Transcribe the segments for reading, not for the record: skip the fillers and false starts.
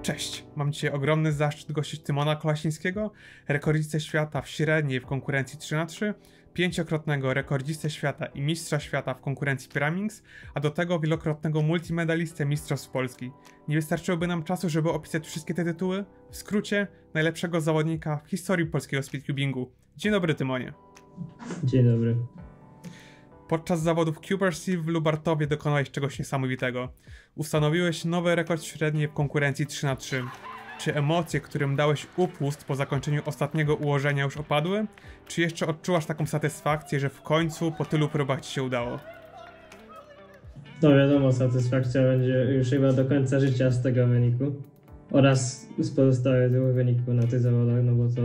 Cześć, mam dzisiaj ogromny zaszczyt gościć Tymona Kolasińskiego, rekordzistę świata w średniej w konkurencji 3×3, pięciokrotnego rekordzistę świata i mistrza świata w konkurencji Pyraminx, a do tego wielokrotnego multimedalistę Mistrzostw Polski. Nie wystarczyłoby nam czasu, żeby opisać wszystkie te tytuły? W skrócie, najlepszego zawodnika w historii polskiego speedcubingu. Dzień dobry, Tymonie. Dzień dobry. Podczas zawodów QBRC w Lubartowie dokonałeś czegoś niesamowitego. Ustanowiłeś nowy rekord średniej w konkurencji 3×3. Czy emocje, którym dałeś upust po zakończeniu ostatniego ułożenia już opadły? Czy jeszcze odczuwasz taką satysfakcję, że w końcu po tylu próbach ci się udało? No wiadomo, satysfakcja będzie już chyba do końca życia z tego wyniku oraz z pozostałych dwóch wyników na tych zawodach, no bo to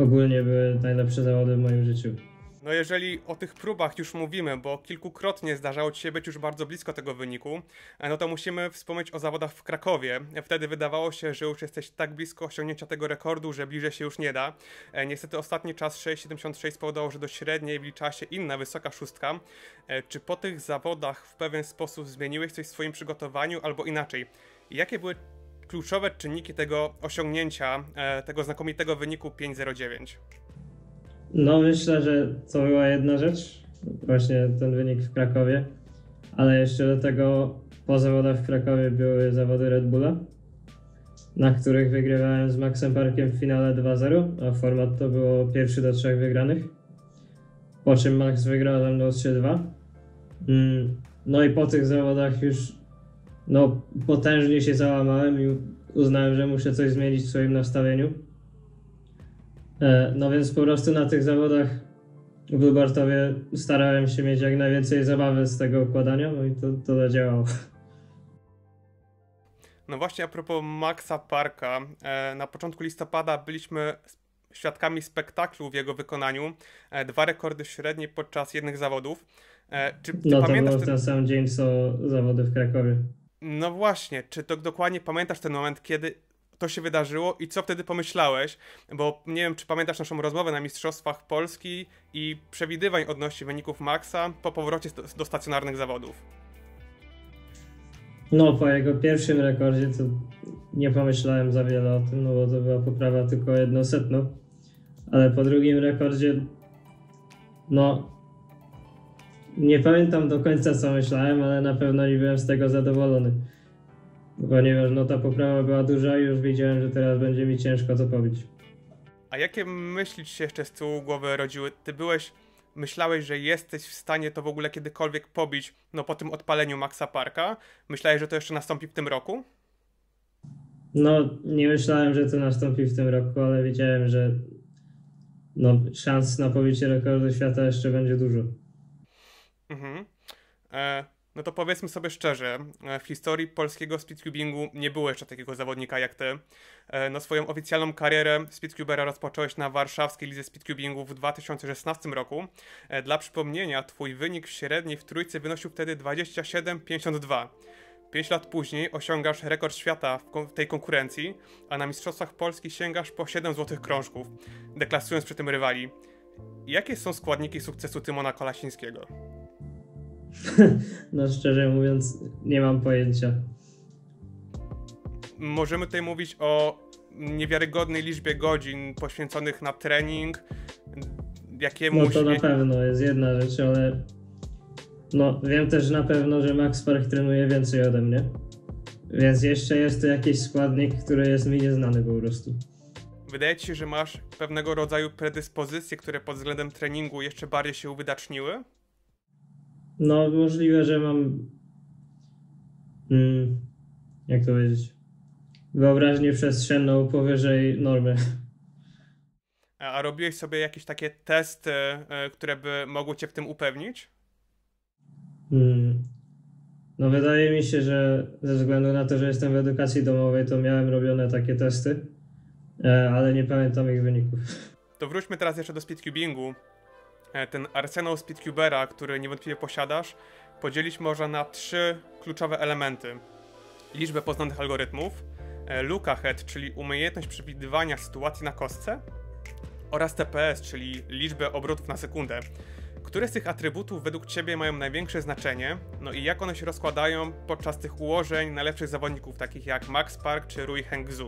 ogólnie były najlepsze zawody w moim życiu. No jeżeli o tych próbach już mówimy, bo kilkukrotnie zdarzało ci się być już bardzo blisko tego wyniku, no to musimy wspomnieć o zawodach w Krakowie. Wtedy wydawało się, że już jesteś tak blisko osiągnięcia tego rekordu, że bliżej się już nie da. Niestety ostatni czas 6,76 spowodował, że do średniej wliczała się inna wysoka szóstka. Czy po tych zawodach w pewien sposób zmieniłeś coś w swoim przygotowaniu, albo inaczej? Jakie były kluczowe czynniki tego osiągnięcia, tego znakomitego wyniku 5,09? No myślę, że to była jedna rzecz, właśnie ten wynik w Krakowie, ale jeszcze do tego po zawodach w Krakowie były zawody Red Bulla, na których wygrywałem z Maxem Parkiem w finale 2-0, a format to było 1-3 wygranych, po czym Max wygrał ze mną 3-2. No i po tych zawodach już potężnie się załamałem i uznałem, że muszę coś zmienić w swoim nastawieniu. No więc po prostu na tych zawodach w Lubartowie starałem się mieć jak najwięcej zabawy z tego układania, no i to zadziałało. No właśnie a propos Maxa Parka, na początku listopada byliśmy świadkami spektaklu w jego wykonaniu. 2 rekordy średniej podczas jednych zawodów. Czy ty no to pamiętasz było w ten sam dzień co zawody w Krakowie. No właśnie, czy to dokładnie pamiętasz ten moment, kiedy to się wydarzyło i co wtedy pomyślałeś? Bo nie wiem, czy pamiętasz naszą rozmowę na Mistrzostwach Polski i przewidywań odnośnie wyników Maxa po powrocie do stacjonarnych zawodów. No po jego pierwszym rekordzie to nie pomyślałem za wiele o tym, no bo to była poprawa tylko 1/100. Ale po drugim rekordzie nie pamiętam do końca co myślałem, ale na pewno nie byłem z tego zadowolony. Ponieważ ta poprawa była duża i już wiedziałem, że teraz będzie mi ciężko to pobić. A jakie myśli ci się jeszcze z tyłu głowy rodziły? Myślałeś, że jesteś w stanie to w ogóle kiedykolwiek pobić, po tym odpaleniu Maxa Parka? Myślałeś, że to jeszcze nastąpi w tym roku? Nie myślałem, że to nastąpi w tym roku, ale wiedziałem, że szans na pobicie rekordu świata jeszcze będzie dużo. Mhm. No to powiedzmy sobie szczerze, w historii polskiego speedcubingu nie było jeszcze takiego zawodnika jak ty. Swoją oficjalną karierę speedcubera rozpocząłeś na warszawskiej lidze speedcubingu w 2016 roku. Dla przypomnienia, twój wynik średniej w trójce wynosił wtedy 27,52. 5 lat później osiągasz rekord świata w tej konkurencji, a na Mistrzostwach Polski sięgasz po 7 złotych krążków, deklasując przy tym rywali. Jakie są składniki sukcesu Tymona Kolasińskiego? Szczerze mówiąc, nie mam pojęcia. Możemy tutaj mówić o niewiarygodnej liczbie godzin poświęconych na trening, jakiemuś... to na pewno jest jedna rzecz, ale wiem też na pewno, że Max Park trenuje więcej ode mnie. Więc jeszcze jest to jakiś składnik, który jest mi nieznany po prostu. Wydaje ci się, że masz pewnego rodzaju predyspozycje, które pod względem treningu jeszcze bardziej się uwydaczniły? Możliwe, że mam, jak to powiedzieć, wyobraźnię przestrzenną powyżej normy. A robiłeś sobie jakieś takie testy, które by mogły cię w tym upewnić? Wydaje mi się, że ze względu na to, że jestem w edukacji domowej, to miałem robione takie testy, ale nie pamiętam ich wyników. To wróćmy teraz jeszcze do speedcubingu. Ten arsenał speedcubera, który niewątpliwie posiadasz, podzielić można na 3 kluczowe elementy. Liczbę poznanych algorytmów, look ahead, czyli umiejętność przewidywania sytuacji na kostce, oraz TPS, czyli liczbę obrotów na sekundę, Które z tych atrybutów według Ciebie mają największe znaczenie? No i jak one się rozkładają podczas tych ułożeń najlepszych zawodników, takich jak Max Park czy Rui Hengzhu?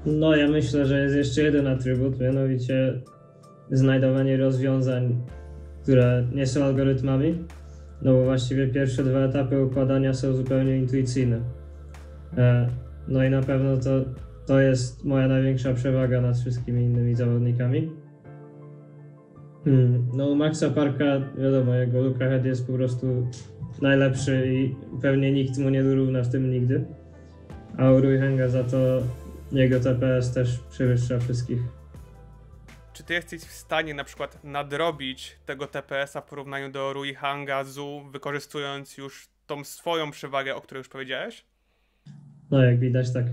No ja myślę, że jest jeszcze jeden atrybut, mianowicie znajdowanie rozwiązań, które nie są algorytmami, no bo właściwie pierwsze dwa etapy układania są zupełnie intuicyjne. No i na pewno to jest moja największa przewaga nad wszystkimi innymi zawodnikami. No u Maxa Parka wiadomo, jego look ahead jest po prostu najlepszy i pewnie nikt mu nie dorówna w tym nigdy. A u Rui Henga za to jego TPS też przewyższa wszystkich. Czy ty jesteś w stanie na przykład nadrobić tego TPS-a w porównaniu do Rui Hengzu, wykorzystując już tą swoją przewagę, o której już powiedziałeś? No jak widać tak.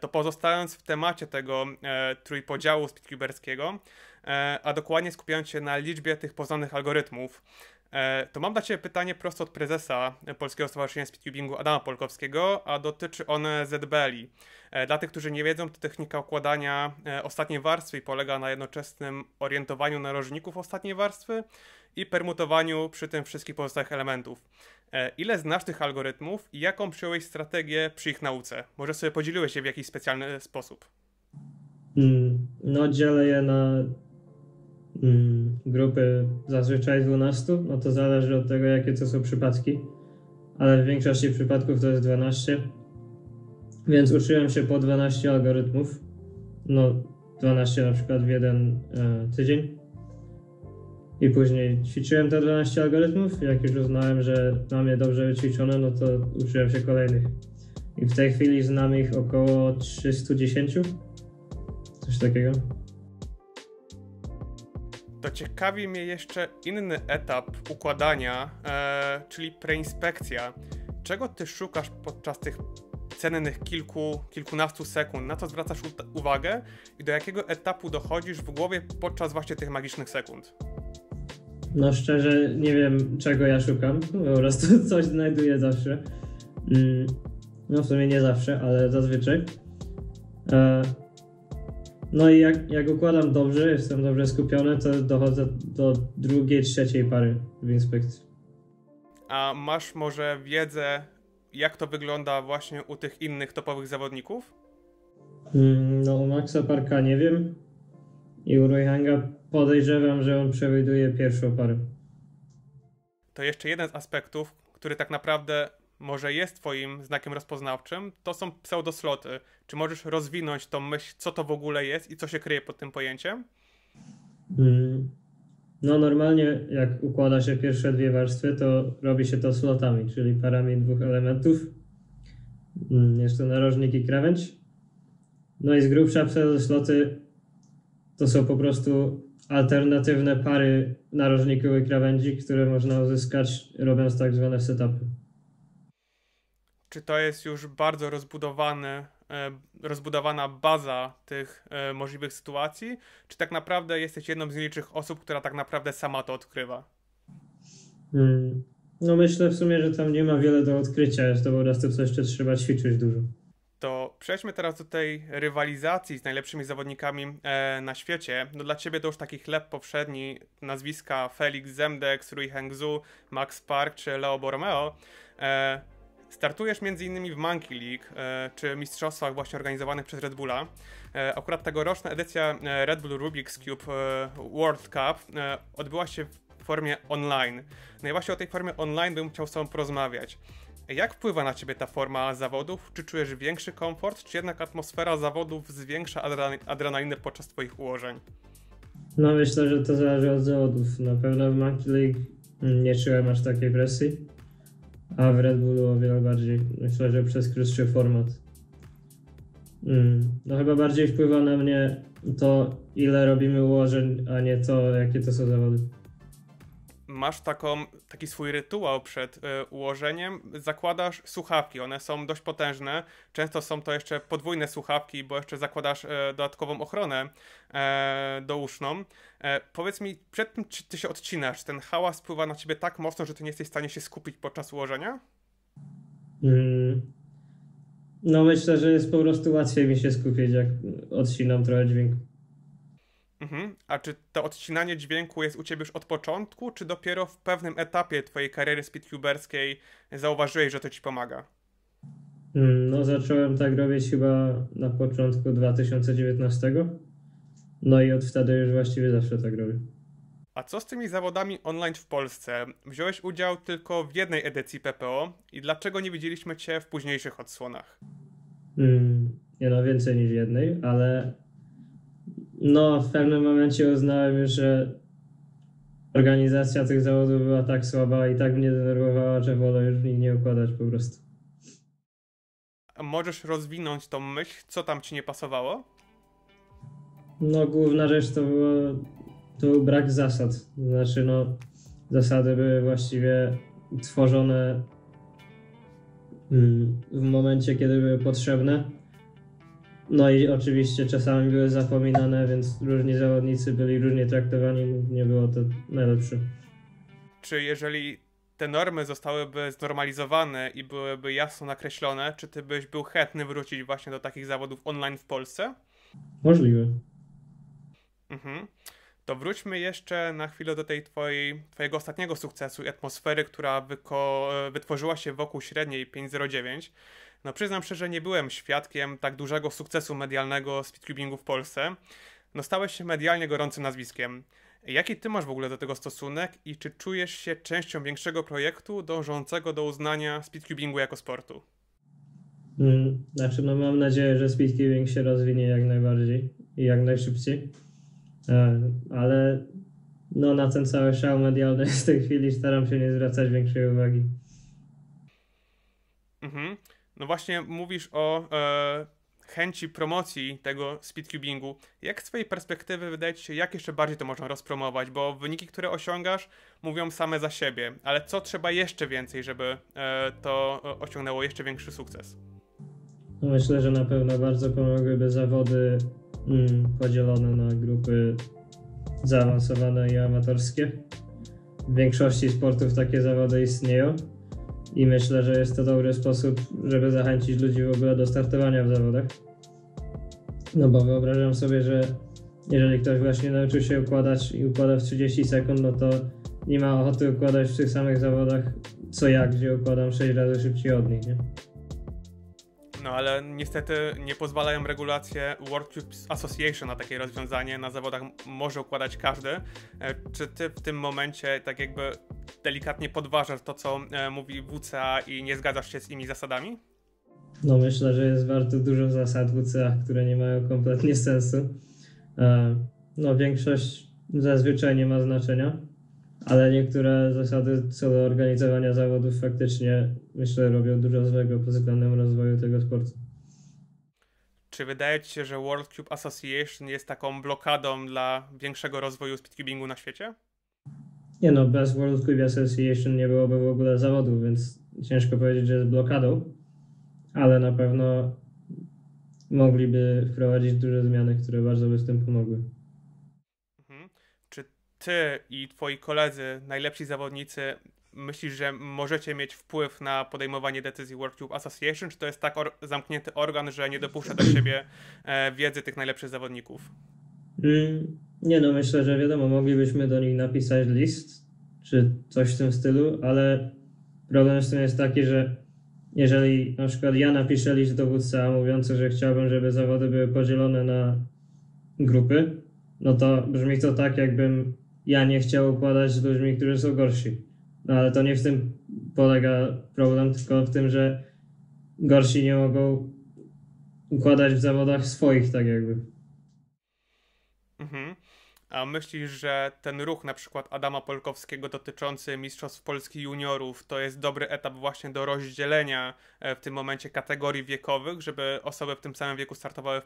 To pozostając w temacie tego trójpodziału speedcuberskiego, a dokładnie skupiając się na liczbie tych poznanych algorytmów, to mam dla Ciebie pytanie prosto od prezesa Polskiego Stowarzyszenia Speedcubingu Adama Polkowskiego, a dotyczy one ZBL-i. Dla tych, którzy nie wiedzą, to technika układania ostatniej warstwy i polega na jednoczesnym orientowaniu narożników ostatniej warstwy i permutowaniu przy tym wszystkich pozostałych elementów. Ile znasz tych algorytmów i jaką przyjąłeś strategię przy ich nauce? Może sobie podzieliłeś się w jakiś specjalny sposób? No dzielę je na grupy zazwyczaj 12, no to zależy od tego, jakie to są przypadki, ale w większości przypadków to jest 12, więc uczyłem się po 12 algorytmów, no 12 na przykład w jeden tydzień i później ćwiczyłem te 12 algorytmów, jak już uznałem, że mam je dobrze wyćwiczone, no to uczyłem się kolejnych i w tej chwili znam ich około 310, coś takiego. To ciekawi mnie jeszcze inny etap układania, czyli preinspekcja. Czego ty szukasz podczas tych cennych kilkunastu sekund? Na co zwracasz uwagę i do jakiego etapu dochodzisz w głowie podczas właśnie tych magicznych sekund? No szczerze nie wiem, czego ja szukam, po prostu coś znajduję zawsze. No w sumie nie zawsze, ale zazwyczaj. No i jak układam dobrze, jestem dobrze skupiony, to dochodzę do drugiej, trzeciej pary w inspekcji. A masz może wiedzę, jak to wygląda właśnie u tych innych topowych zawodników? No u Maxa Parka nie wiem i u Rui Henga podejrzewam, że on przewiduje pierwszą parę. To jeszcze jeden z aspektów, który tak naprawdę może jest twoim znakiem rozpoznawczym, to są pseudosloty. Czy możesz rozwinąć tą myśl, co to w ogóle jest i co się kryje pod tym pojęciem? No normalnie jak układa się pierwsze dwie warstwy, to robi się to slotami, czyli parami dwóch elementów. Jest to narożnik i krawędź. No i z grubsza pseudosloty to są po prostu alternatywne pary narożników i krawędzi, które można uzyskać robiąc tak zwane setupy. Czy to jest już bardzo rozbudowana baza tych możliwych sytuacji, czy tak naprawdę jesteś jedną z nielicznych osób, która tak naprawdę sama to odkrywa? No myślę w sumie, że tam nie ma wiele do odkrycia, jest to po prostu coś, jeszcze trzeba ćwiczyć dużo. To przejdźmy teraz do tej rywalizacji z najlepszymi zawodnikami na świecie. No dla Ciebie to już taki chleb powszedni, nazwiska Felix Zemdex, Rui Hengzhu, Max Park czy Leo Borromeo. Startujesz m.in. w Monkey League, czy mistrzostwach właśnie organizowanych przez Red Bulla. Akurat tegoroczna edycja Red Bull Rubik's Cube World Cup odbyła się w formie online. No i właśnie o tej formie online bym chciał z Tobą porozmawiać. Jak wpływa na Ciebie ta forma zawodów? Czy czujesz większy komfort, czy jednak atmosfera zawodów zwiększa adrenalinę podczas Twoich ułożeń? No myślę, że to zależy od zawodów. Na pewno w Monkey League nie czułem aż takiej presji, a w Red Bullu o wiele bardziej. Myślę, że przez krótszy format. No chyba bardziej wpływa na mnie to, ile robimy ułożeń, a nie to, jakie to są zawody. Masz taki swój rytuał przed ułożeniem, zakładasz słuchawki, one są dość potężne, często są to jeszcze podwójne słuchawki, bo jeszcze zakładasz dodatkową ochronę douszną. Powiedz mi, przed tym czy ty się odcinasz, ten hałas wpływa na ciebie tak mocno, że ty nie jesteś w stanie się skupić podczas ułożenia? No myślę, że jest po prostu łatwiej mi się skupić, jak odcinam trochę dźwięku. Mhm. A czy to odcinanie dźwięku jest u ciebie już od początku, czy dopiero w pewnym etapie twojej kariery speedcuberskiej zauważyłeś, że to ci pomaga? No zacząłem tak robić chyba na początku 2019. No i od wtedy już właściwie zawsze tak robię. A co z tymi zawodami online w Polsce? Wziąłeś udział tylko w jednej edycji PPO i dlaczego nie widzieliśmy cię w późniejszych odsłonach? Nie no, więcej niż jednej, ale no w pewnym momencie uznałem już, że organizacja tych zawodów była tak słaba i tak mnie denerwowała, że wolę już w nich nie układać po prostu. A możesz rozwinąć tą myśl, co tam ci nie pasowało? No główna rzecz to był brak zasad. Znaczy no zasady były właściwie tworzone w momencie, kiedy były potrzebne. No i oczywiście czasami były zapominane, więc różni zawodnicy byli różnie traktowani. Nie było to najlepsze. Czy jeżeli te normy zostałyby znormalizowane i byłyby jasno nakreślone, czy ty byś był chętny wrócić właśnie do takich zawodów online w Polsce? Możliwe. Mhm. To wróćmy jeszcze na chwilę do tej twojego ostatniego sukcesu i atmosfery, która wytworzyła się wokół średniej 509. No przyznam szczerze, że nie byłem świadkiem tak dużego sukcesu medialnego speedcubingu w Polsce. No stałeś się medialnie gorącym nazwiskiem. Jaki ty masz w ogóle do tego stosunek i czy czujesz się częścią większego projektu dążącego do uznania speedcubingu jako sportu? Znaczy, no mam nadzieję, że speedcubing się rozwinie jak najbardziej i jak najszybciej. Ale no na ten cały szał medialny w tej chwili staram się nie zwracać większej uwagi. Mhm. No właśnie mówisz o chęci promocji tego speedcubingu. Jak z twojej perspektywy wydaje ci się, jak jeszcze bardziej to można rozpromować? Bo wyniki, które osiągasz, mówią same za siebie. Ale co trzeba jeszcze więcej, żeby to osiągnęło jeszcze większy sukces? No myślę, że na pewno bardzo pomogłyby zawody podzielone na grupy zaawansowane i amatorskie. W większości sportów takie zawody istnieją i myślę, że jest to dobry sposób, żeby zachęcić ludzi w ogóle do startowania w zawodach. No bo wyobrażam sobie, że jeżeli ktoś właśnie nauczył się układać i układa w 30 sekund, no to nie ma ochoty układać w tych samych zawodach co ja, gdzie układam 6 razy szybciej od nich, nie? No ale niestety nie pozwalają regulacje World Cube Association na takie rozwiązanie. Na zawodach może układać każdy. Czy ty w tym momencie tak jakby delikatnie podważasz to, co mówi WCA i nie zgadzasz się z tymi zasadami? No myślę, że jest bardzo dużo zasad WCA, które nie mają kompletnie sensu. No większość zazwyczaj nie ma znaczenia, ale niektóre zasady co do organizowania zawodów faktycznie myślę robią dużo złego pod względem rozwoju tego sportu. Czy wydaje ci się, że World Cube Association jest taką blokadą dla większego rozwoju speedcubingu na świecie? Nie no, bez World Cube Association nie byłoby w ogóle zawodów, więc ciężko powiedzieć, że jest blokadą, ale na pewno mogliby wprowadzić duże zmiany, które bardzo by z tym pomogły. Mhm. Czy ty i twoi koledzy, najlepsi zawodnicy, myślisz, że możecie mieć wpływ na podejmowanie decyzji World Cube Association, czy to jest tak zamknięty organ, że nie dopuszcza do siebie wiedzy tych najlepszych zawodników? Nie no, myślę, że wiadomo, moglibyśmy do nich napisać list, czy coś w tym stylu, ale problem z tym jest taki, że jeżeli na przykład ja napiszę list do WCA mówiący, że chciałbym, żeby zawody były podzielone na grupy, no to brzmi to tak, jakbym ja nie chciał układać z ludźmi, którzy są gorsi. No ale to nie w tym polega problem, tylko w tym, że gorsi nie mogą układać w zawodach swoich, tak jakby. Mhm. A myślisz, że ten ruch na przykład Adama Polkowskiego dotyczący Mistrzostw Polski Juniorów to jest dobry etap właśnie do rozdzielenia w tym momencie kategorii wiekowych, żeby osoby w tym samym wieku startowały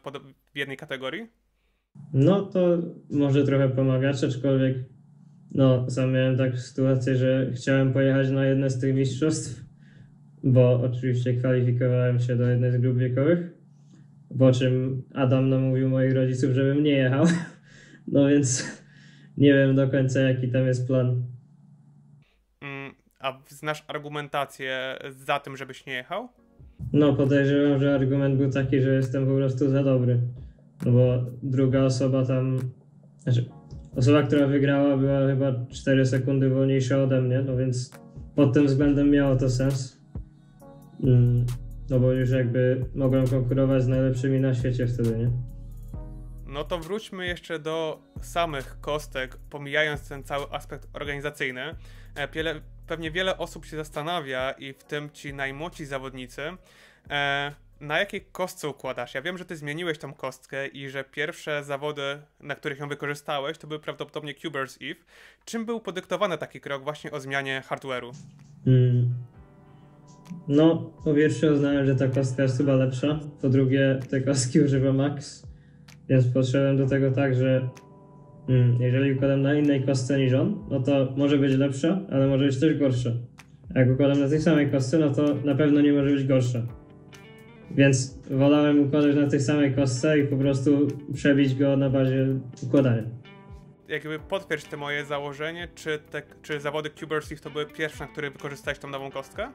w jednej kategorii? No to może trochę pomagać, aczkolwiek no sam miałem taką sytuację, że chciałem pojechać na jedne z tych mistrzostw, bo oczywiście kwalifikowałem się do jednej z grup wiekowych, po czym Adam namówił moich rodziców, żebym nie jechał. No więc nie wiem do końca jaki tam jest plan. A znasz argumentację za tym, żebyś nie jechał? No podejrzewam, że argument był taki, że jestem po prostu za dobry. No bo druga osoba tam Znaczy, osoba, która wygrała, była chyba 4 sekundy wolniejsza ode mnie, no więc pod tym względem miało to sens. No bo już jakby mogłem konkurować z najlepszymi na świecie wtedy, nie? No to wróćmy jeszcze do samych kostek, pomijając ten cały aspekt organizacyjny. Pewnie wiele osób się zastanawia, i w tym ci najmłodsi zawodnicy, na jakiej kostce układasz? Ja wiem, że ty zmieniłeś tą kostkę i że pierwsze zawody, na których ją wykorzystałeś, to były prawdopodobnie Cuber's Eve. Czym był podyktowany taki krok właśnie o zmianie hardware'u? No, po pierwsze uznałem, że ta kostka jest chyba lepsza. Po drugie, te kostki używa Max, więc podszedłem do tego tak, że jeżeli układam na innej kostce niż on, no to może być lepsza, ale może być też gorsza. A jak układam na tej samej kostce, no to na pewno nie może być gorsza. Więc wolałem układać na tej samej kostce i po prostu przebić go na bazie układania. Jakby potwierdź te moje założenie, czy zawody Cuber's Eve to były pierwsze, na które wykorzystałeś tą nową kostkę?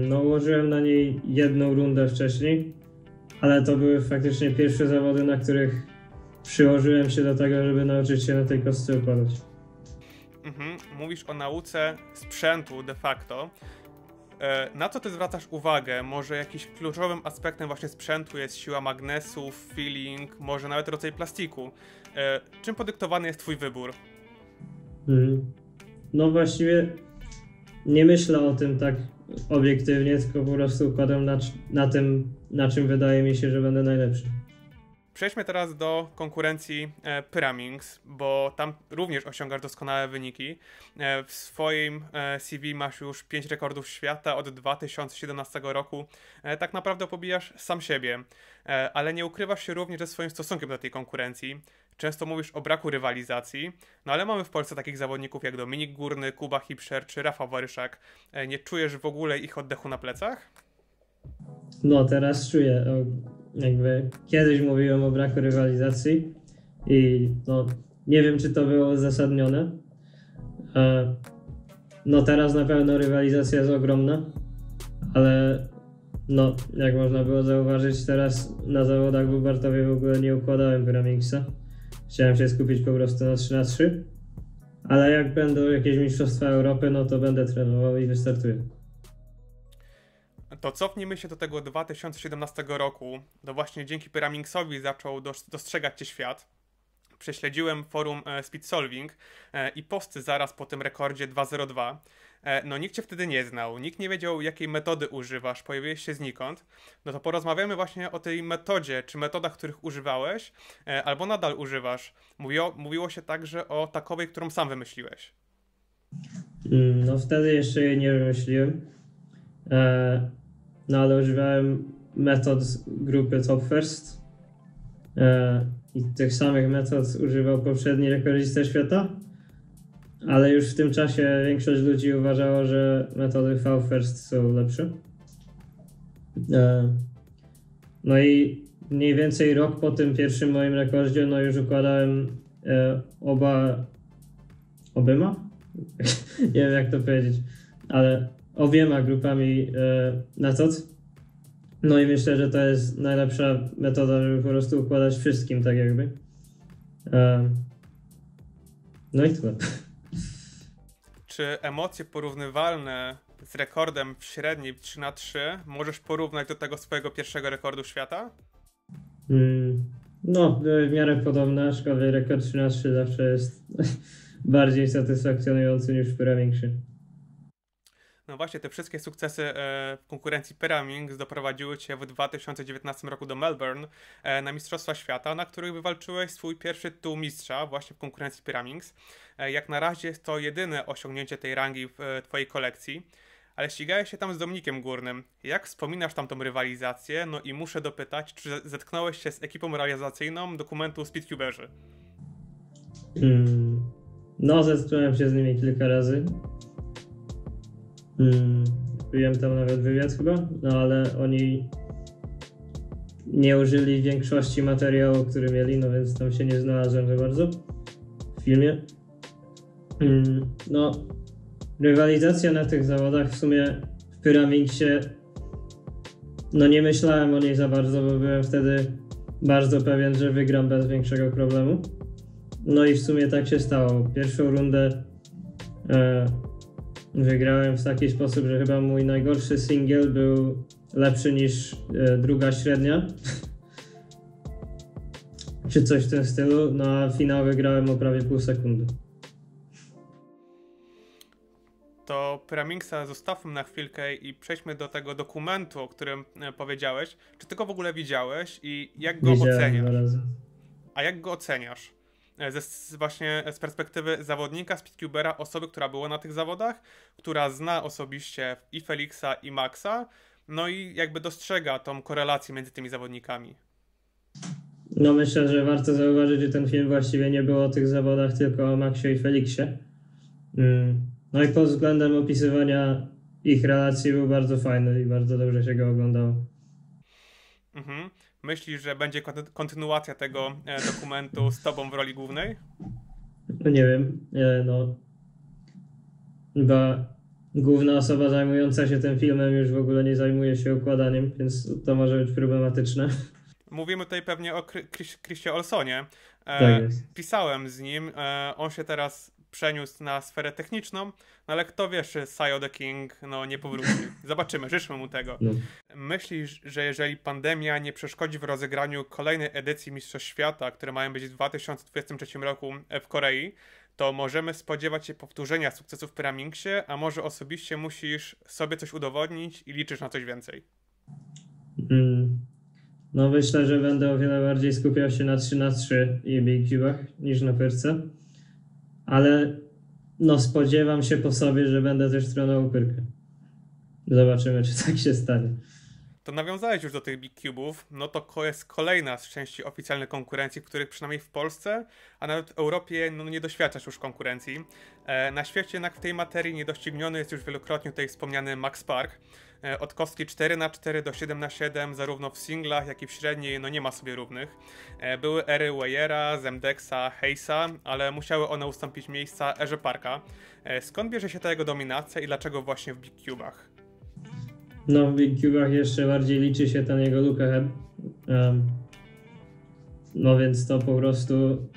No, ułożyłem na niej jedną rundę wcześniej, ale to były faktycznie pierwsze zawody, na których przyłożyłem się do tego, żeby nauczyć się na tej kostce układać. Mówisz o nauce sprzętu de facto. Na co ty zwracasz uwagę? Może jakimś kluczowym aspektem właśnie sprzętu jest siła magnesów, feeling, może nawet rodzaj plastiku. Czym podyktowany jest twój wybór? No właściwie nie myślę o tym tak obiektywnie, tylko po prostu układam na tym, na czym wydaje mi się, że będę najlepszy. Przejdźmy teraz do konkurencji Pyraminx, bo tam również osiągasz doskonałe wyniki. W swoim CV masz już 5 rekordów świata od 2017 roku. Tak naprawdę pobijasz sam siebie, ale nie ukrywasz się również ze swoim stosunkiem do tej konkurencji. Często mówisz o braku rywalizacji, no ale mamy w Polsce takich zawodników jak Dominik Górny, Kuba Hipscher czy Rafał Waryszak. Nie czujesz w ogóle ich oddechu na plecach? No teraz czuję, jakby kiedyś mówiłem o braku rywalizacji i no nie wiem, czy to było uzasadnione. No teraz na pewno rywalizacja jest ogromna, ale no jak można było zauważyć, teraz na zawodach w Lubartowie w ogóle nie układałem Pyramixa. Chciałem się skupić po prostu na 3x3, ale jak będą jakieś mistrzostwa Europy, no to będę trenował i wystartuję. To cofnijmy się do tego 2017 roku. To właśnie dzięki Pyramixowi zaczął dostrzegać cię świat. Prześledziłem forum Speedsolving i posty zaraz po tym rekordzie 2.02. No nikt cię wtedy nie znał, nikt nie wiedział, jakiej metody używasz, pojawiłeś się znikąd. No to porozmawiamy właśnie o tej metodzie, czy metodach, których używałeś, albo nadal używasz. Mówiło się także o takowej, którą sam wymyśliłeś. No wtedy jeszcze jej nie wymyśliłem. No ale używałem metod z grupy Top First i tych samych metod używał poprzedni rekordzista świata, ale już w tym czasie większość ludzi uważało, że metody V First są lepsze. No i mniej więcej rok po tym pierwszym moim rekordzie, no już układałem obiema? Nie wiem jak to powiedzieć, ale obiema grupami metod. No i myślę, że to jest najlepsza metoda, żeby po prostu układać wszystkim tak jakby. No i tyle. Czy emocje porównywalne z rekordem w średniej 3x3 możesz porównać do tego swojego pierwszego rekordu świata? No, były w miarę podobne, aczkolwiek rekord 3x3 zawsze jest bardziej satysfakcjonujący niż w Pyramixie. No właśnie, te wszystkie sukcesy w konkurencji Pyraminx doprowadziły cię w 2019 roku do Melbourne na Mistrzostwa Świata, na których wywalczyłeś swój pierwszy tytuł mistrza właśnie w konkurencji Pyraminx. Jak na razie jest to jedyne osiągnięcie tej rangi w twojej kolekcji, ale ścigałeś się tam z Dominikiem Górnym. Jak wspominasz tamtą rywalizację? No i muszę dopytać, czy zetknąłeś się z ekipą realizacyjną dokumentu Speedcuberzy? No, zetknąłem się z nimi kilka razy. Byłem tam nawet wywiad chyba, no ale oni nie użyli większości materiału, który mieli, no więc tam się nie znalazłem za bardzo w filmie. No, rywalizacja na tych zawodach w sumie w Pyramixie, no nie myślałem o niej za bardzo, bo byłem wtedy bardzo pewien, że wygram bez większego problemu. No i w sumie tak się stało. Pierwszą rundę wygrałem w taki sposób, że chyba mój najgorszy singiel był lepszy niż druga średnia. Czy coś w tym stylu. No a finał wygrałem o prawie pół sekundy. To Pyraminxa zostawmy na chwilkę i przejdźmy do tego dokumentu, o którym powiedziałeś. Czy ty go w ogóle widziałeś i jak go Widziałem oceniasz? 2 razy. A jak go oceniasz? Właśnie z perspektywy zawodnika, speedcubera, osoby, która była na tych zawodach, która zna osobiście i Felixa, i Maxa, no i jakby dostrzega tą korelację między tymi zawodnikami. No myślę, że warto zauważyć, że ten film właściwie nie był o tych zawodach, tylko o Maxie i Felixie. No i pod względem opisywania ich relacji był bardzo fajny i bardzo dobrze się go oglądało. Mhm. Myślisz, że będzie kontynuacja tego dokumentu z tobą w roli głównej? No nie wiem, no chyba główna osoba zajmująca się tym filmem już w ogóle nie zajmuje się układaniem, więc to może być problematyczne. Mówimy tutaj pewnie o Chrisie Olsonie. Tak jest. Pisałem z nim, on się teraz przeniósł na sferę techniczną, no ale kto wie, czy Sayo the King nie powróci. Zobaczymy, życzmy mu tego. No. Myślisz, że jeżeli pandemia nie przeszkodzi w rozegraniu kolejnej edycji Mistrzostw Świata, które mają być w 2023 roku w Korei, to możemy spodziewać się powtórzenia sukcesów w Pyramingsie, a może osobiście musisz sobie coś udowodnić i liczysz na coś więcej? No myślę, że będę o wiele bardziej skupiał się na 3x3 i Big Cube'ach niż na pyrce. Ale no spodziewam się po sobie, że będę też trenował pyrkę. Zobaczymy, czy tak się stanie. To nawiązałeś już do tych Big Cube'ów, no to jest kolejna z części oficjalnych konkurencji, w których przynajmniej w Polsce, a nawet w Europie nie doświadczasz już konkurencji. Na świecie jednak w tej materii niedościgniony jest już wielokrotnie tutaj wspomniany Max Park. Od kostki 4x4 do 7x7 zarówno w singlach, jak i w średniej nie ma sobie równych. Były ery Weyera, Zemdexa, Hayesa, ale musiały one ustąpić miejsca erze Parka. Skąd bierze się ta jego dominacja i dlaczego właśnie w Big Cube'ach? No w Big Cube'ach jeszcze bardziej liczy się ten jego look ahead. No więc to po prostu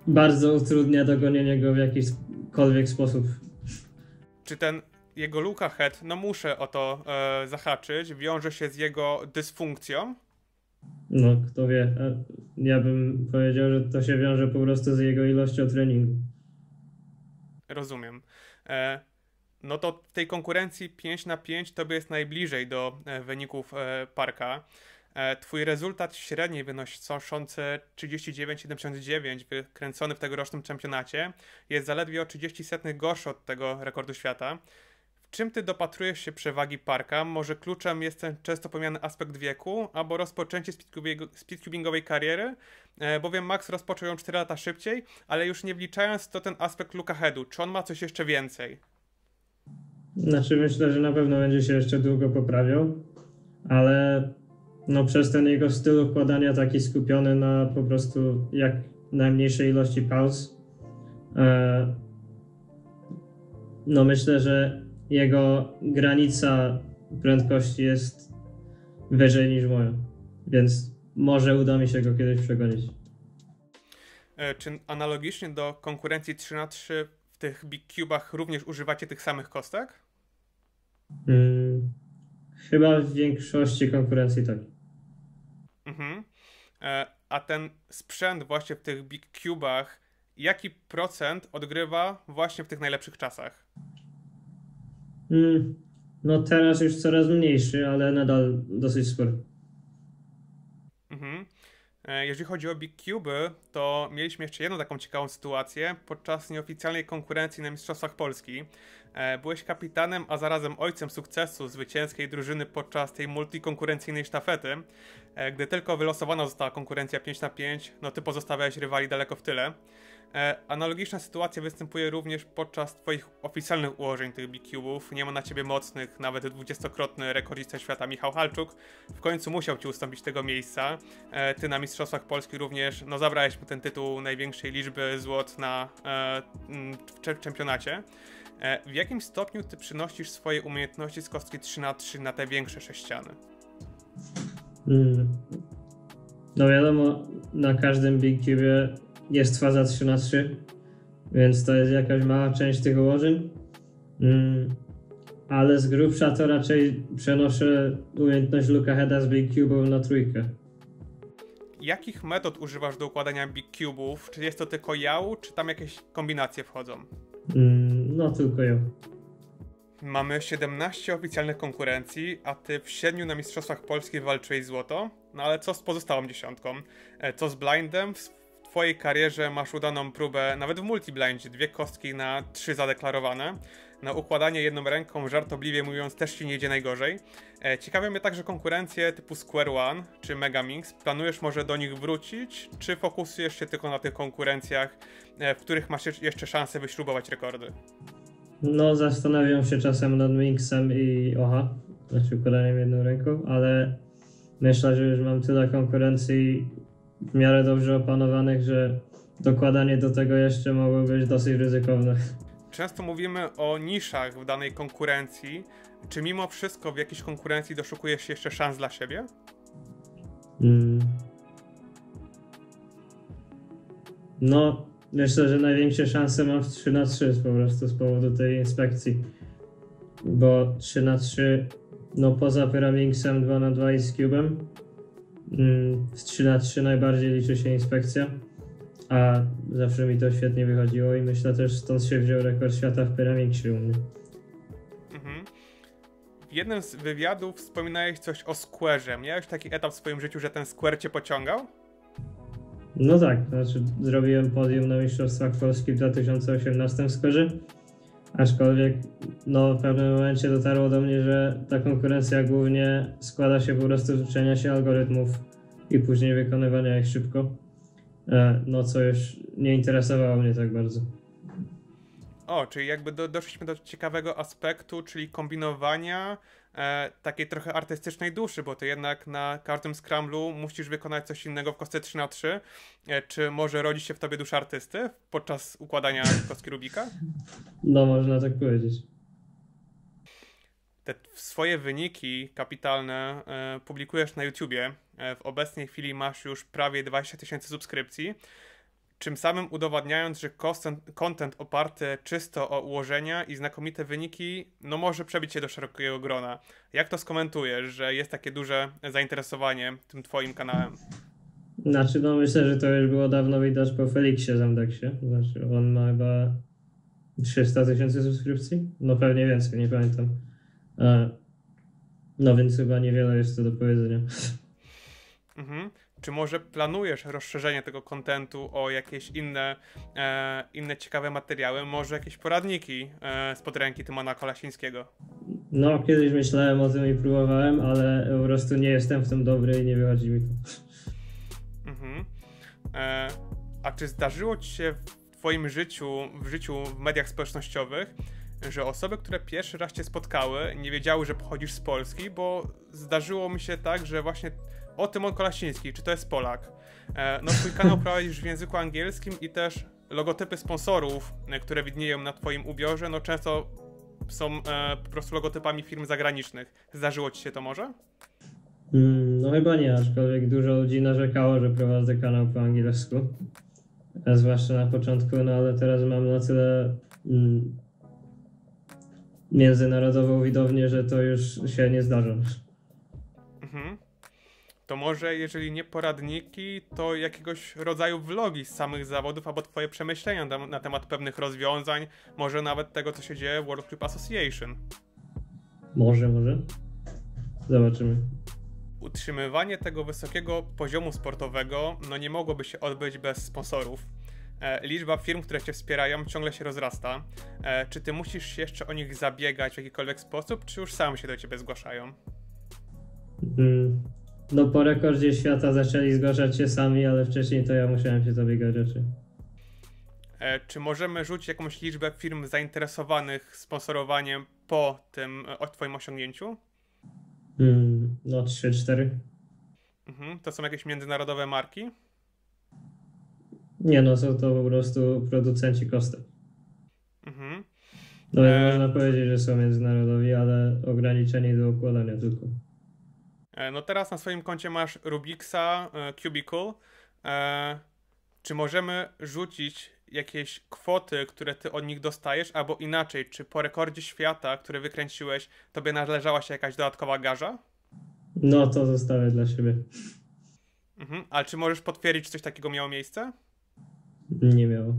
bardzo utrudnia dogonienie go w jakikolwiek sposób. Czy ten jego look ahead, muszę o to zahaczyć, wiąże się z jego dysfunkcją? No kto wie, ja bym powiedział, że to się wiąże po prostu z jego ilością treningu. Rozumiem. No to w tej konkurencji 5x5 tobie jest najbliżej do wyników Parka. Twój rezultat średniej wynoszący 39,79 wykręcony w tegorocznym czempionacie jest zaledwie o 30 gorszy od tego rekordu świata. W czym ty dopatrujesz się przewagi Parka? Może kluczem jest ten często pomijany aspekt wieku, albo rozpoczęcie speedcubingowej kariery? Bowiem Max rozpoczął ją 4 lata szybciej, ale już nie wliczając to ten aspekt look aheadu. Czy on ma coś jeszcze więcej? Znaczy myślę, że na pewno będzie się jeszcze długo poprawiał, ale no przez ten jego styl układania taki skupiony na po prostu jak najmniejszej ilości pauz, no myślę, że jego granica prędkości jest wyżej niż moja, więc może uda mi się go kiedyś przegonić. Czy analogicznie do konkurencji 3x3 w tych Big Cube'ach również używacie tych samych kostek? Chyba w większości konkurencji tak. Mhm. A ten sprzęt właśnie w tych Big Cube'ach, jaki procent odgrywa właśnie w tych najlepszych czasach? No teraz już coraz mniejszy, ale nadal dosyć spory. Mhm. Jeżeli chodzi o Big Cube'y, to mieliśmy jeszcze jedną taką ciekawą sytuację podczas nieoficjalnej konkurencji na Mistrzostwach Polski. Byłeś kapitanem, a zarazem ojcem sukcesu zwycięskiej drużyny podczas tej multikonkurencyjnej sztafety. Gdy tylko wylosowana została konkurencja 5x5, no ty pozostawiałeś rywali daleko w tyle. Analogiczna sytuacja występuje również podczas twoich oficjalnych ułożeń tych Big Cube'ów. Nie ma na ciebie mocnych, nawet 20-krotny rekordzista świata Michał Halczuk. W końcu musiał ci ustąpić tego miejsca. Ty na Mistrzostwach Polski również, zabrałeś mu ten tytuł największej liczby złot w czempionacie. W jakim stopniu ty przynosisz swoje umiejętności z kostki 3x3 na te większe sześciany? No wiadomo, na każdym Big Cube jest faza 3x3, więc to jest jakaś mała część tych ułożeń. Ale z grubsza to raczej przenoszę umiejętność Looka Heada z Big Cube'ów na trójkę. Jakich metod używasz do układania Big Cube'ów? Czy jest to tylko jał, czy tam jakieś kombinacje wchodzą? No tylko ją. Mamy 17 oficjalnych konkurencji, a ty w 7 na Mistrzostwach Polski walczyłeś złoto. No ale co z pozostałą dziesiątką? Co z blindem? W twojej karierze masz udaną próbę, nawet w multiblindzie, 2 kostki na 3 zadeklarowane. Na układanie jedną ręką, żartobliwie mówiąc, też ci nie idzie najgorzej. Ciekawe mnie także konkurencje typu Square One czy Megamix. Planujesz może do nich wrócić, czy fokusujesz się tylko na tych konkurencjach, w których masz jeszcze szansę wyśrubować rekordy? No, zastanawiam się czasem nad Mixem i Oha, znaczy układaniem jedną ręką, ale myślę, że już mam tyle konkurencji w miarę dobrze opanowanych, że dokładanie do tego jeszcze mogło być dosyć ryzykowne. Często mówimy o niszach w danej konkurencji. Czy mimo wszystko w jakiejś konkurencji doszukujesz się jeszcze szans dla siebie? No, myślę, że największe szanse mam w 3x3 po prostu z powodu tej inspekcji. Bo 3x3, no poza Pyraminxem 2x2 i z Cube'em, w 3x3 najbardziej liczy się inspekcja, a zawsze mi to świetnie wychodziło i myślę też stąd się wziął rekord świata w Pyraminxie u mnie. W jednym z wywiadów wspominałeś coś o Square'ze. Miałeś taki etap w swoim życiu, że ten Square cię pociągał? No tak, znaczy zrobiłem podium na Mistrzostwach Polski w 2018 w Square'ze, aczkolwiek no w pewnym momencie dotarło do mnie, że ta konkurencja głównie składa się po prostu z uczenia się algorytmów i później wykonywania ich szybko, no co już nie interesowało mnie tak bardzo. O, czyli jakby doszliśmy do ciekawego aspektu, czyli kombinowania takiej trochę artystycznej duszy, bo ty jednak na każdym scramblu musisz wykonać coś innego w kostce 3x3. Czy może rodzi się w tobie dusza artysty podczas układania kostki Rubika? No można tak powiedzieć. Te swoje wyniki kapitalne publikujesz na YouTubie. W obecnej chwili masz już prawie 20 000 subskrypcji. Czym samym udowadniając, że content oparty czysto o ułożenia i znakomite wyniki, no może przebić się do szerokiego grona. Jak to skomentujesz, że jest takie duże zainteresowanie tym twoim kanałem? Znaczy no myślę, że to już było dawno widać po Felixie Zamdeksie. Znaczy on ma chyba 300 000 subskrypcji? No pewnie więcej, nie pamiętam. No więc chyba niewiele jest to do powiedzenia. Czy może planujesz rozszerzenie tego kontentu o jakieś inne ciekawe materiały, może jakieś poradniki spod ręki Tymona Kolasińskiego? No kiedyś myślałem o tym i próbowałem, ale po prostu nie jestem w tym dobry i nie wychodzi mi to. A czy zdarzyło ci się w twoim życiu, w mediach społecznościowych, że osoby, które pierwszy raz cię spotkały, nie wiedziały, że pochodzisz z Polski, bo zdarzyło mi się tak, że właśnie Tymon Kolasiński, czy to jest Polak? No twój kanał prowadzisz w języku angielskim i też logotypy sponsorów, które widnieją na twoim ubiorze, no często są po prostu logotypami firm zagranicznych. Zdarzyło ci się to może? No chyba nie, aczkolwiek dużo ludzi narzekało, że prowadzę kanał po angielsku. Zwłaszcza na początku, no ale teraz mam na tyle międzynarodową widownię, że to już się nie zdarza. To może, jeżeli nie poradniki, to jakiegoś rodzaju vlogi z samych zawodów, albo twoje przemyślenia na temat pewnych rozwiązań, może nawet tego, co się dzieje w World Club Association. Może. Zobaczymy. Utrzymywanie tego wysokiego poziomu sportowego, no nie mogłoby się odbyć bez sponsorów. Liczba firm, które cię wspierają, ciągle się rozrasta. Czy ty musisz się jeszcze o nich zabiegać w jakikolwiek sposób, czy już sami się do ciebie zgłaszają? No po rekordzie świata zaczęli zgłaszać się sami, ale wcześniej to ja musiałem się zabiegać raczej. Czy możemy rzucić jakąś liczbę firm zainteresowanych sponsorowaniem po tym twoim osiągnięciu? No 3-4. To są jakieś międzynarodowe marki? Nie no, są to po prostu producenci kostek. No można powiedzieć, że są międzynarodowi, ale ograniczeni do układania tylko. No teraz na swoim koncie masz Rubiksa, Cubicle. czy możemy rzucić jakieś kwoty, które ty od nich dostajesz, albo inaczej, czy po rekordzie świata, który wykręciłeś, tobie należała się jakaś dodatkowa garza? No to zostawię dla siebie. Ale czy możesz potwierdzić, czy coś takiego miało miejsce? Nie miało.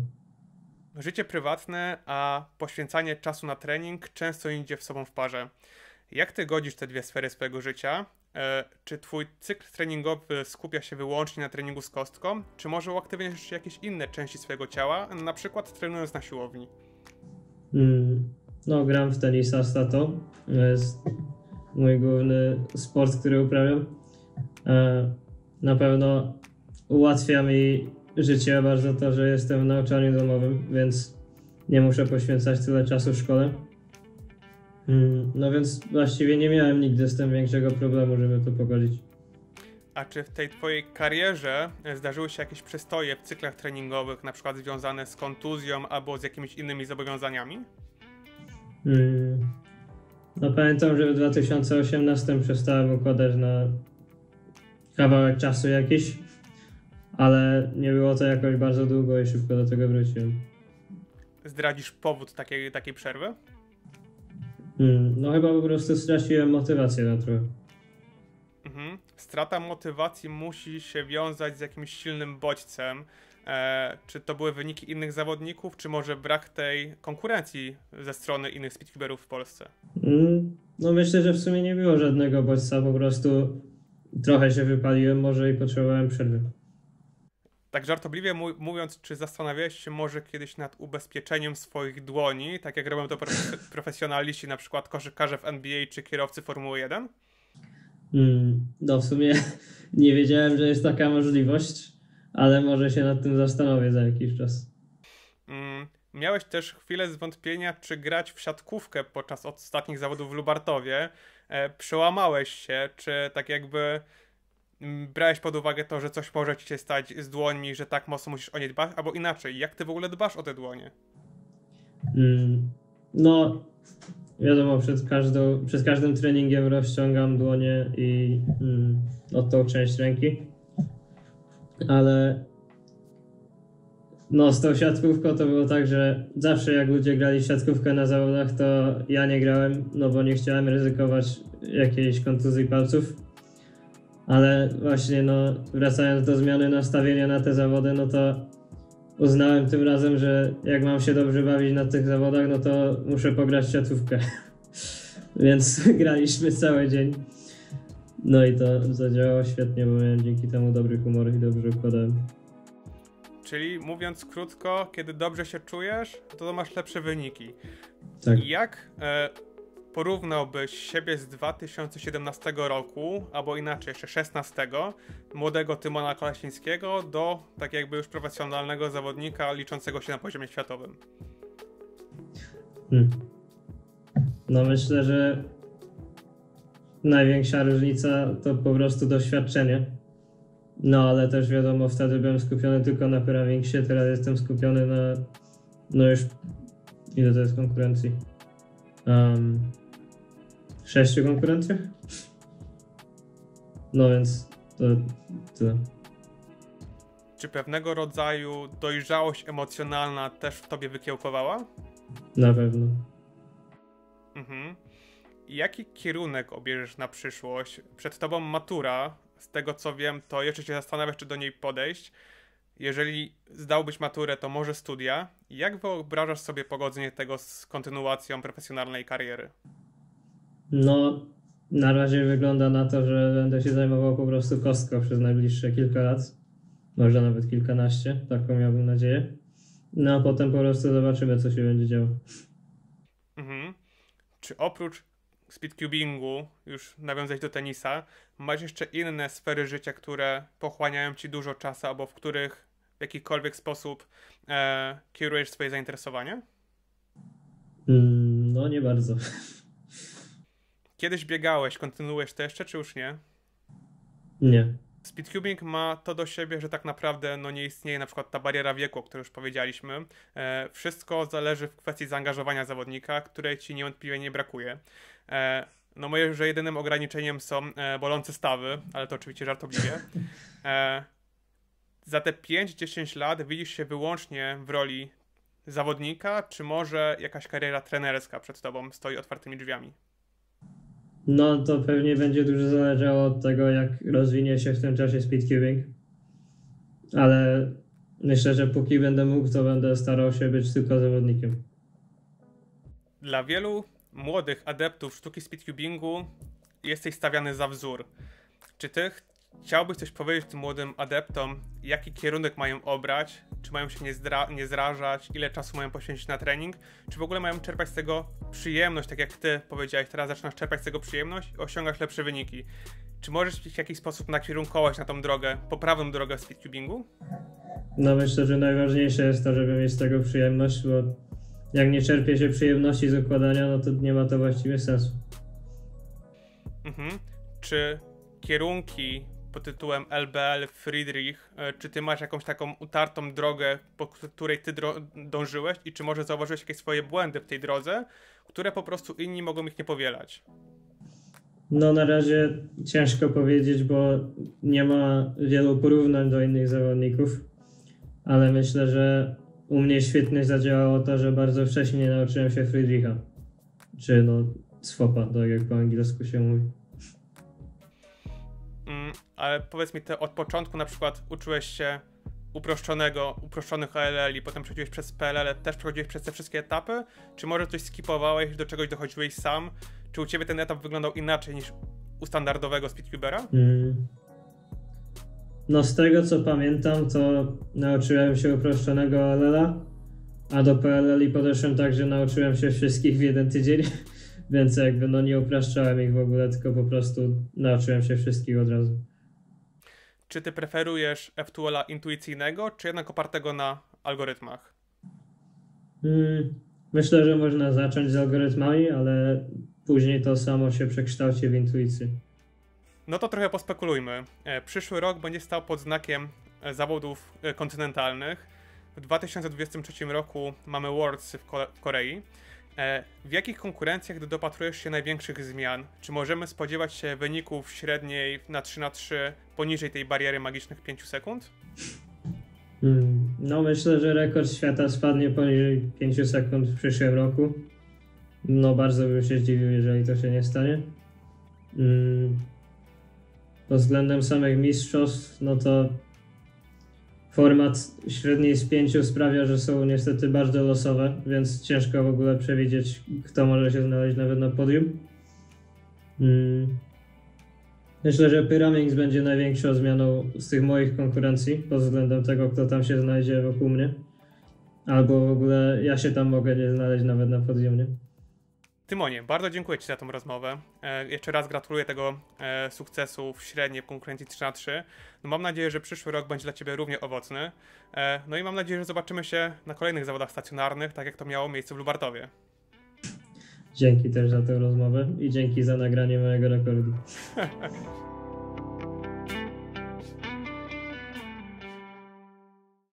Życie prywatne, a poświęcanie czasu na trening często idzie w sobą w parze. Jak ty godzisz te dwie sfery swojego życia? Czy twój cykl treningowy skupia się wyłącznie na treningu z kostką, czy może uaktywniasz jeszcze jakieś inne części swojego ciała, na przykład trenując na siłowni? No, gram w tenisa z tatą. To jest mój główny sport, który uprawiam. Na pewno ułatwia mi życie bardzo to, że jestem w nauczaniu domowym, więc nie muszę poświęcać tyle czasu w szkole. No więc właściwie nie miałem nigdy z tym większego problemu, żeby to pogodzić. A czy w tej twojej karierze zdarzyły się jakieś przestoje w cyklach treningowych, na przykład związane z kontuzją albo z jakimiś innymi zobowiązaniami? No pamiętam, że w 2018 przestałem układać na kawałek czasu jakiś, ale nie było to jakoś bardzo długo i szybko do tego wróciłem. Zdradzisz powód takiej przerwy? No chyba po prostu straciłem motywację na trochę. Strata motywacji musi się wiązać z jakimś silnym bodźcem. Czy to były wyniki innych zawodników, czy może brak tej konkurencji ze strony innych speedcuberów w Polsce? No myślę, że w sumie nie było żadnego bodźca, po prostu trochę się wypaliłem może i potrzebowałem przerwy. Tak żartobliwie mówiąc, czy zastanawiałeś się może kiedyś nad ubezpieczeniem swoich dłoni, tak jak robią to profesjonaliści, na przykład koszykarze w NBA czy kierowcy Formuły 1? No w sumie nie wiedziałem, że jest taka możliwość, ale może się nad tym zastanowię za jakiś czas. Miałeś też chwilę zwątpienia, czy grać w siatkówkę podczas ostatnich zawodów w Lubartowie. Przełamałeś się, czy tak jakby brałeś pod uwagę to, że coś może ci się stać z dłońmi, że tak mocno musisz o nie dbać, albo inaczej, jak ty w ogóle dbasz o te dłonie? No wiadomo, przed każdym treningiem rozciągam dłonie i od tą część ręki, ale no z tą siatkówką to było tak, że zawsze jak ludzie grali w siatkówkę na zawodach, to ja nie grałem, no bo nie chciałem ryzykować jakiejś kontuzji palców. Ale właśnie no wracając do zmiany nastawienia na te zawody, no to uznałem tym razem, że jak mam się dobrze bawić na tych zawodach, no to muszę pograć w siatkówkę. Więc graliśmy cały dzień. No i to zadziałało świetnie, bo miałem dzięki temu dobry humor i dobrze układałem. Czyli mówiąc krótko, kiedy dobrze się czujesz, to masz lepsze wyniki. Tak. Jak porównałbyś siebie z 2017 roku, albo inaczej jeszcze 16, młodego Tymona Kolesińskiego do tak jakby już profesjonalnego zawodnika liczącego się na poziomie światowym? No myślę, że największa różnica to po prostu doświadczenie. No ale też wiadomo, wtedy byłem skupiony tylko na Pyrawingsie, teraz jestem skupiony na, no już, ile to jest konkurencji? 6 konkurencjach? No więc to tyle. Czy pewnego rodzaju dojrzałość emocjonalna też w tobie wykiełkowała? Na pewno. Jaki kierunek obierzesz na przyszłość? Przed tobą matura. Z tego co wiem, to jeszcze się zastanawiasz, czy do niej podejść. Jeżeli zdałbyś maturę, to może studia. Jak wyobrażasz sobie pogodzenie tego z kontynuacją profesjonalnej kariery? No, na razie wygląda na to, że będę się zajmował po prostu kostką przez najbliższe kilka lat. Może nawet kilkanaście, taką miałbym nadzieję. No a potem po prostu zobaczymy, co się będzie działo. Czy oprócz speedcubingu, już nawiązać do tenisa, masz jeszcze inne sfery życia, które pochłaniają ci dużo czasu, albo w których w jakikolwiek sposób kierujesz swoje zainteresowanie? No nie bardzo. Kiedyś biegałeś, kontynuujesz to jeszcze, czy już nie? Nie. Speedcubing ma to do siebie, że tak naprawdę no, nie istnieje na przykład ta bariera wieku, o której już powiedzieliśmy. Wszystko zależy w kwestii zaangażowania zawodnika, której ci niewątpliwie nie brakuje. No moje, że jedynym ograniczeniem są bolące stawy, ale to oczywiście żartobliwie. za te 5-10 lat widzisz się wyłącznie w roli zawodnika, czy może jakaś kariera trenerska przed tobą stoi otwartymi drzwiami? No to pewnie będzie dużo zależało od tego, jak rozwinie się w tym czasie speedcubing. Ale myślę, że póki będę mógł, to będę starał się być tylko zawodnikiem. Dla wielu młodych adeptów sztuki speedcubingu jesteś stawiany za wzór. Czy ty chciałbyś coś powiedzieć tym młodym adeptom, jaki kierunek mają obrać, czy mają się nie zrażać, ile czasu mają poświęcić na trening, czy w ogóle mają czerpać z tego przyjemność, tak jak ty powiedziałeś, teraz zaczynasz czerpać z tego przyjemność i osiągasz lepsze wyniki. Czy możesz ich w jakiś sposób nakierunkować na tą drogę, poprawną drogę w speedcubingu? No myślę, że najważniejsze jest to, żeby mieć z tego przyjemność, bo jak nie czerpie się przyjemności z układania, no to nie ma to właściwie sensu. Czy kierunki pod tytułem LBL, Friedrich, czy ty masz jakąś taką utartą drogę, po której ty dążyłeś i czy może zauważyłeś jakieś swoje błędy w tej drodze, które po prostu inni mogą ich nie powielać? No na razie ciężko powiedzieć, bo nie ma wielu porównań do innych zawodników, ale myślę, że u mnie świetnie zadziałało to, że bardzo wcześnie nauczyłem się Friedricha, czy no Swopa, tak jak po angielsku się mówi. Ale powiedz mi, ty od początku na przykład uczyłeś się uproszczonych ALL i potem przechodziłeś przez PLL, też przechodziłeś przez te wszystkie etapy? Czy może coś skipowałeś, do czegoś dochodziłeś sam? Czy u ciebie ten etap wyglądał inaczej niż u standardowego speedcubera? No z tego co pamiętam, to nauczyłem się uproszczonego ALL-a, a do PLL podeszłem tak, że nauczyłem się wszystkich w jeden tydzień, więc jakby no nie upraszczałem ich w ogóle, tylko po prostu nauczyłem się wszystkich od razu. Czy ty preferujesz F2L-a intuicyjnego, czy jednak opartego na algorytmach? Myślę, że można zacząć z algorytmami, ale później to samo się przekształci w intuicję. No to trochę pospekulujmy. Przyszły rok będzie stał pod znakiem zawodów kontynentalnych. W 2023 roku mamy Worlds w Korei. W jakich konkurencjach dopatrujesz się największych zmian? Czy możemy spodziewać się wyników średniej na 3x3 poniżej tej bariery magicznych 5 sekund? No myślę, że rekord świata spadnie poniżej 5 sekund w przyszłym roku. No bardzo bym się zdziwił, jeżeli to się nie stanie. Pod względem samych mistrzostw, no to format średniej z 5 sprawia, że są niestety bardzo losowe, więc ciężko w ogóle przewidzieć, kto może się znaleźć nawet na podium. Myślę, że Pyraminx będzie największą zmianą z tych moich konkurencji, pod względem tego, kto tam się znajdzie wokół mnie. Albo w ogóle ja się tam mogę nie znaleźć nawet na podium, nie? Tymonie, bardzo dziękuję ci za tą rozmowę. Jeszcze raz gratuluję tego sukcesu w średniej konkurencji 3x3. No mam nadzieję, że przyszły rok będzie dla ciebie równie owocny. No i mam nadzieję, że zobaczymy się na kolejnych zawodach stacjonarnych, tak jak to miało miejsce w Lubartowie. Dzięki też za tę rozmowę i dzięki za nagranie mojego rekordu.